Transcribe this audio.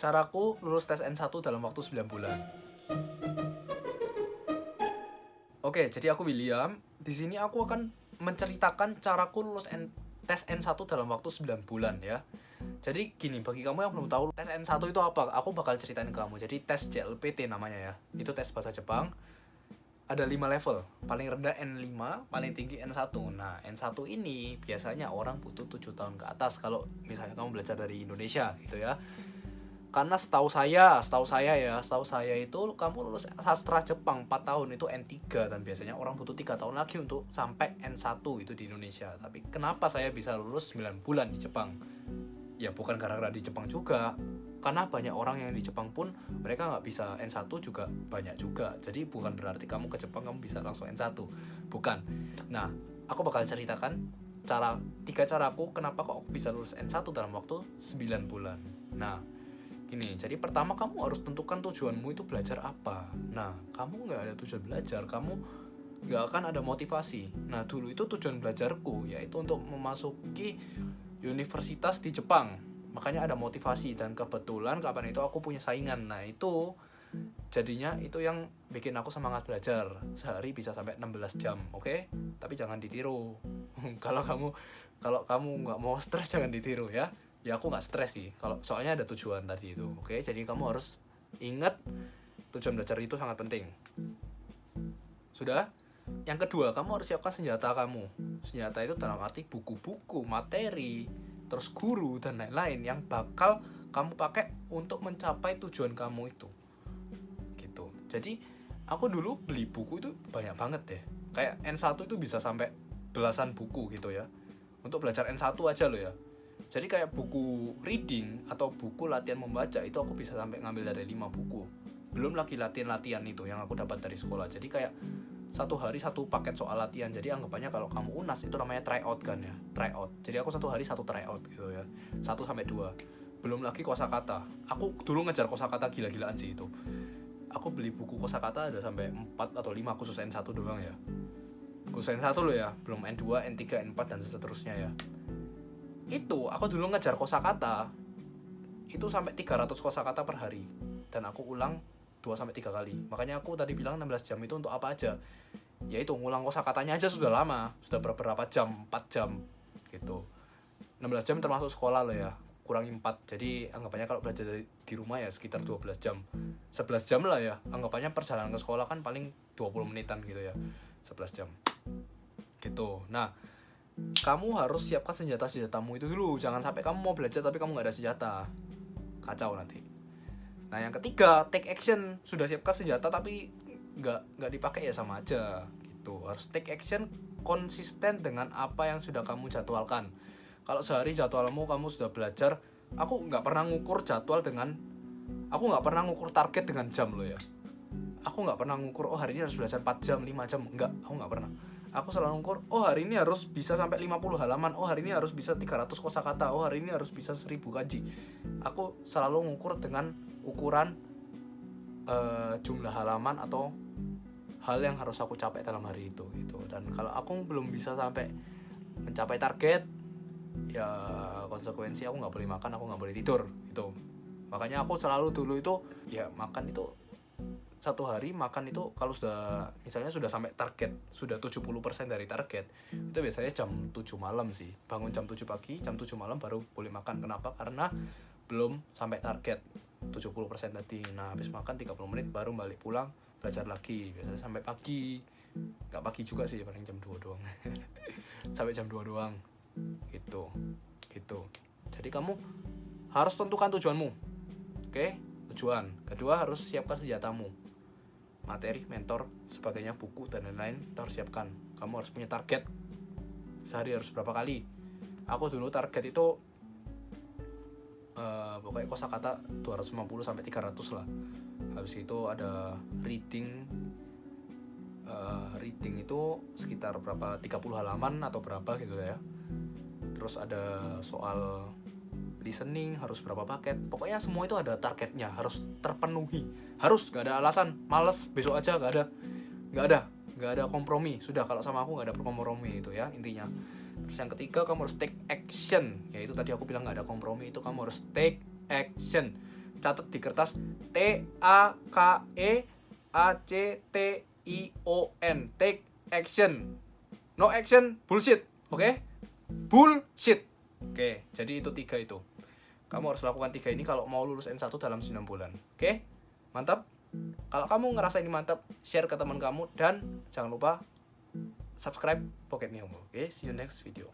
Caraku lulus tes N1 dalam waktu 9 bulan. Oke, jadi aku William. Di sini aku akan menceritakan caraku lulus tes N1 dalam waktu 9 bulan ya. Jadi gini, bagi kamu yang belum tahu tes N1 itu apa, aku bakal ceritain ke kamu. Jadi tes JLPT namanya ya. Itu tes bahasa Jepang. Ada 5 level. Paling rendah N5, paling tinggi N1. Nah, N1 ini biasanya orang butuh 7 tahun ke atas kalau misalnya kamu belajar dari Indonesia gitu ya. Karena setahu saya itu kamu lulus sastra Jepang 4 tahun itu N3 dan biasanya orang butuh 3 tahun lagi untuk sampai N1 itu di Indonesia. Tapi kenapa saya bisa lulus 9 bulan di Jepang? Ya bukan gara-gara di Jepang juga, karena banyak orang yang di Jepang pun mereka nggak bisa N1 juga banyak juga. Jadi bukan berarti kamu ke Jepang kamu bisa langsung N1, bukan. Nah, aku bakal ceritakan tiga caraku kenapa kok aku bisa lulus N1 dalam waktu 9 bulan. Nah, ini, jadi pertama kamu harus tentukan tujuanmu itu belajar apa. Nah, kamu nggak ada tujuan belajar, kamu nggak akan ada motivasi. Nah, dulu itu tujuan belajarku yaitu untuk memasuki universitas di Jepang. Makanya ada motivasi dan kebetulan kapan itu aku punya saingan. Nah, itu jadinya itu yang bikin aku semangat belajar. Sehari bisa sampai 16 jam, oke? Tapi jangan ditiru. Kalau kamu nggak mau stres jangan ditiru ya. Ya aku nggak stres sih, kalau soalnya ada tujuan tadi itu, oke? Jadi kamu harus ingat tujuan belajar itu sangat penting. Sudah? Yang kedua, kamu harus siapkan senjata kamu. Senjata itu dalam arti buku-buku, materi, terus guru dan lain-lain yang bakal kamu pakai untuk mencapai tujuan kamu itu. Gitu. Jadi aku dulu beli buku itu banyak banget deh. Kayak N1 itu bisa sampai belasan buku gitu ya. Untuk belajar N1 aja loh ya. Jadi kayak buku reading atau buku latihan membaca itu aku bisa sampai ngambil dari 5 buku. Belum lagi latihan-latihan itu yang aku dapat dari sekolah. Jadi kayak satu hari satu paket soal latihan. Jadi anggapannya kalau kamu UNAS itu namanya tryout kan ya. Tryout. Jadi aku satu hari satu tryout gitu ya. 1-2. Belum lagi kosakata. Aku dulu ngejar kosakata gila-gilaan sih itu. Aku beli buku kosakata ada sampai 4 atau 5 khusus N1 doang ya. Khusus N1 loh ya. Belum N2, N3, N4 dan seterusnya ya. Itu aku dulu ngejar kosakata itu sampai 300 kosakata per hari dan aku ulang 2-3 kali. Makanya aku tadi bilang 16 jam itu untuk apa aja. Ya itu ngulang kosakatanya aja sudah lama, sudah beberapa jam, 4 jam gitu. 16 jam termasuk sekolah loh ya. Kurangi 4. Jadi anggapannya kalau belajar di rumah ya sekitar 12 jam. 11 jam lah ya. Anggapannya perjalanan ke sekolah kan paling 20 menitan gitu ya. 11 jam. Gitu. Nah, kamu harus siapkan senjatamu itu dulu. Jangan sampai kamu mau belajar tapi kamu gak ada senjata, kacau nanti. Nah, yang ketiga, take action. Sudah siapkan senjata tapi gak dipakai ya sama aja gitu. Harus take action konsisten dengan apa yang sudah kamu jadwalkan. Kalau sehari jadwalmu kamu sudah belajar, aku gak pernah ngukur target dengan jam loh ya. Aku gak pernah ngukur, oh hari ini harus belajar 4 jam, 5 jam. Enggak, aku gak pernah. Aku selalu ngukur, oh hari ini harus bisa sampai 50 halaman, oh hari ini harus bisa 300 kosakata, oh hari ini harus bisa 1000 kanji. Aku selalu ngukur dengan ukuran jumlah halaman atau hal yang harus aku capai dalam hari itu gitu. Dan kalau aku belum bisa sampai mencapai target, ya konsekuensi aku nggak boleh makan, aku nggak boleh tidur gitu. Makanya aku selalu dulu itu ya makan itu satu hari makan itu kalau sudah misalnya sudah sampai target, sudah 70% dari target, itu biasanya jam 7 malam sih. Bangun jam 7 pagi, jam 7 malam baru boleh makan. Kenapa? Karena belum sampai target 70% tadi. Nah, habis makan 30 menit baru balik pulang, belajar lagi. Biasanya sampai pagi. Enggak pagi juga sih, paling jam 2 doang. Sampai jam 2 doang. Gitu. Jadi kamu harus tentukan tujuanmu. Oke? Tujuan. Kedua, harus siapkan senjatamu. Materi, mentor, sebagainya, buku dan lain-lain kita harus siapkan. Kamu harus punya target. Sehari harus berapa kali? Aku dulu target itu pokoknya kosakata 250 sampai 300 lah. Habis itu ada reading itu sekitar berapa 30 halaman atau berapa gitu ya. Terus ada soal listening harus berapa paket. Pokoknya semua itu ada targetnya, harus terpenuhi. Harus, gak ada alasan males besok aja, gak ada kompromi. Sudah, kalau sama aku gak ada kompromi itu ya intinya. Terus yang ketiga, kamu harus take action. Yaitu tadi aku bilang gak ada kompromi, itu kamu harus take action. catat di kertas, TAKEACTION, take action. No action bullshit, oke? Bullshit. Oke, jadi itu 3 itu. Kamu harus lakukan 3 ini kalau mau lulus N1 dalam 9 bulan. Oke? Mantap? Kalau kamu ngerasa ini mantap, share ke teman kamu dan jangan lupa subscribe Pocket Nihongo. Oke, see you next video.